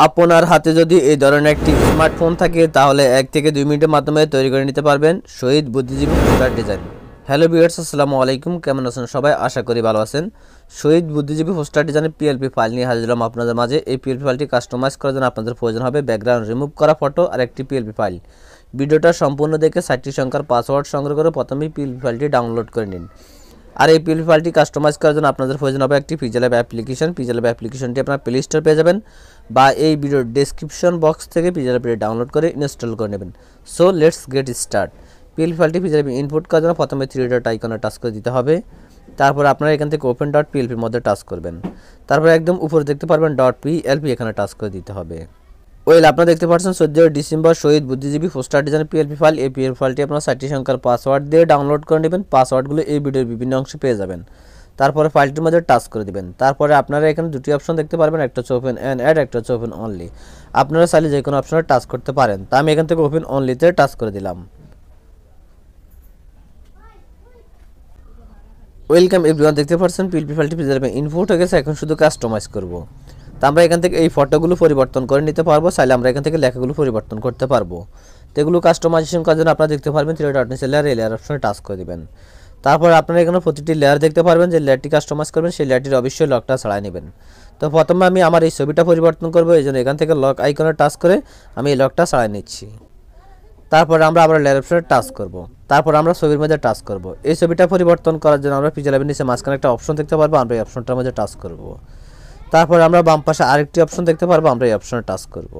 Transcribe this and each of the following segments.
আপনার হাতে যদি এই ধরনের একটি স্মার্টফোন থাকে তাহলে 1 থেকে 2 মিনিটের মাধ্যমে তৈরি করে নিতে পারবেন শহীদ বুদ্ধিজীবী পোস্টার ডিজাইন। হ্যালো ভিউয়ার্স, আসসালামু আলাইকুম, কেমন আছেন সবাই? আশা করি ভালো আছেন। শহীদ বুদ্ধিজীবী পোস্টার ডিজাইনের পিএলপি ফাইল নিয়ে হাজির হলাম আপনাদের মাঝে। এই পিএলপি ফাইলটি কাস্টমাইজ করার জন্য আপনাদের প্রয়োজন হবে ব্যাকগ্রাউন্ড রিমুভ করা ফটো আর একটি পিএলপি ফাইল। ভিডিওটা সম্পূর্ণ দেখে 60টি সংখ্যার পাসওয়ার্ড সংগ্রহ করে প্রথমেই পিএলপি ফাইলটি ডাউনলোড করে নিন। আর এই পিএলপি ফাইলটি কাস্টমাইজ করার জন্য আপনাদের প্রয়োজন হবে একটি পিক্সেল অ্যাপ্লিকেশন। পিক্সেল অ্যাপ্লিকেশনটি আপনারা প্লে স্টোর পেয়ে যাবেন বা এই ভিডিওর ডেসক্রিপশন বক্স থেকে পিক্সেল ডাউনলোড করে ইনস্টল করে নেবেন। So let's get start. PLP ফাইলটি পিক্সেল ইনপুট করার জন্য প্রথমে 3 ডট আইকনে টাচ করে দিতে হবে। তারপর আপনারা এখান থেকে ওপেন ডট পিএলপির মধ্যে টাচ করবেন। তারপর একদম উপরে দেখতে পারবেন ডট পিএলপি, এখানে টাচ করে দিতে হবে। ওয়েল, আপনারা দেখতে পাচ্ছেন 14 ডিসেম্বর শহীদ বুদ্ধিজীবী পোস্টার ডিজাইন পিএলপি ফাইল। এই পিএলপি ফাইলটি আপনারা 60টি সংখ্যার পাসওয়ার্ড দিয়ে ডাউনলোড করে নেবেন। পাসওয়ার্ডগুলো এই ভিডিওর বিভিন্ন অংশে পেয়ে যাবেন। তারপরে ফাইলটির মধ্যে টাচ করে দিবেন। তারপরে আপনারা এখানে দুটি অপশন দেখতে পারবেন, একটা হচ্ছে ওপেন অ্যান্ড অ্যাড, একটা হচ্ছে ওপেন অনলি। আপনারা চাইলে যে কোনো অপশনে টাচ করতে পারেন। তা আমি এখান থেকে ওপেন অনলিতে টাচ করে দিলাম। ওয়েলকাম এভরিওয়ান, দেখতে পাচ্ছেন পিএলপি ফাইলটি ইনপুট হয়ে গেছে। এখন শুধু কাস্টমাইজ করব। তো আমরা এখান থেকে এই ফটোগুলো পরিবর্তন করে নিতে পারবো, চাইলে আমরা এখান থেকে লেখাগুলো পরিবর্তন করতে পারবো। তো এগুলো কাস্টমাইজেশন করার জন্য আপনারা দেখতে পারবেন 3 ডট নিচে লেয়ার অপশনে টাচ করে দিবেন। তারপর আপনারা এখানে প্রতিটি লেয়ার দেখতে পারবেন, যে লেয়ারটি কাস্টমাইজ করবেন সেই লেয়ারটির অবশ্যই লকটা ছাড়াই নেবেন। তো প্রথমে আমি আমার এই ছবিটা পরিবর্তন করবো, এই জন্য এখান থেকে লক আইকনে টাচ করে আমি এই লকটা ছাড়াই নিচ্ছি। তারপর আমরা আবার লেয়ার অপশনে টাচ করব। তারপর আমরা ছবির মধ্যে টাচ করব। এই ছবিটা পরিবর্তন করার জন্য আমরা পিক্সেল নিচে মাঝখানে একটা অপশন দেখতে পারবো, আমরা এই অপশনটার মধ্যে টাচ করব। তারপর আমরা বাম পাশে আরেকটি অপশন দেখতে পারবো, আমরা এই অপশনে টাচ করব।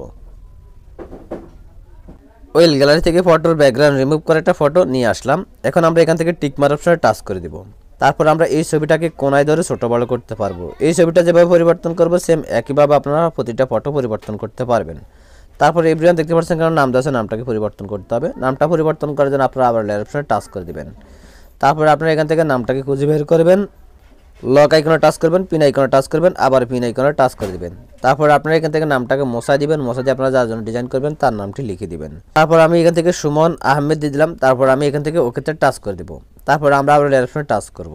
ওয়েল, গ্যালারি থেকে ফটোর ব্যাকগ্রাউন্ড রিমুভ করে একটা ফটো নিয়ে আসলাম। এখন আমরা এখান থেকে টিক মার্ক অপশনে টাচ করে দিব। তারপর আমরা এই ছবিটাকে কোনায় ধরে ছোট বড় করতে পারবো। এই ছবিটা যেভাবে পরিবর্তন করবো সেম একইভাবে আপনারা প্রতিটা ফটো পরিবর্তন করতে পারবেন। তারপর এভরিওয়ান দেখতে পাচ্ছেন কারণ নাম দেওয়া আছে, নামটাকে পরিবর্তন করতে হবে। নামটা পরিবর্তন করার জন্য আপনারা আবার লেয়ার অপশনে টাচ করে দিবেন। তারপর আপনারা এখান থেকে নামটাকে খুঁজে বের করবেন, লক আইকনে টাচ করবেন, পিন আইকনে টাচ করবেন, আবার পিন আইকনে টাচ করে দিবেন। তারপর আপনারা এখান থেকে নামটাকে মোছাই দিবেন। মোছাই দিয়ে আপনারা যার জন্য ডিজাইন করবেন তার নামটি লিখে দিবেন। তারপর আমি এখান থেকে সুমন আহমেদ দিয়ে দিলাম। তারপর আমি এখান থেকে ওকেতে টাচ করে দিব। তারপর আমরা আবার লেয়ার অপশনে টাচ করব।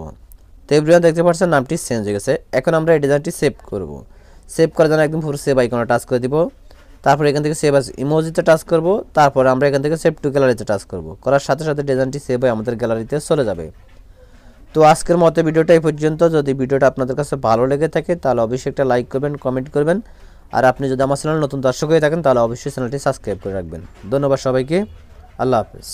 তো এভরিওয়ান দেখতে পাচ্ছেন নামটি চেঞ্জ হয়ে গেছে। এখন আমরা এই ডিজাইনটি সেভ করব। সেভ করার জন্য একদম পুরো সেভ আইকনে টাচ করে দিব। তারপর এখান থেকে সেভ আস ইমোজিতে টাচ করব। তারপর আমরা এখান থেকে সেভ টু গ্যালারিতে টাচ করব। করার সাথে সাথে ডিজাইনটি সেভ হয়ে আমাদের গ্যালারিতে চলে যাবে। তো আজকের মতো ভিডিওটা এই পর্যন্ত। যদি ভিডিওটা আপনাদের কাছে ভালো লেগে থাকে তাহলে অবশ্যই একটা লাইক করবেন, কমেন্ট করবেন। আর আপনি যদি আমার চ্যানেল নতুন দর্শক হয়ে থাকেন তাহলে অবশ্যই চ্যানেলটি সাবস্ক্রাইব করে রাখবেন। ধন্যবাদ সবাইকে। আল্লাহ হাফেজ।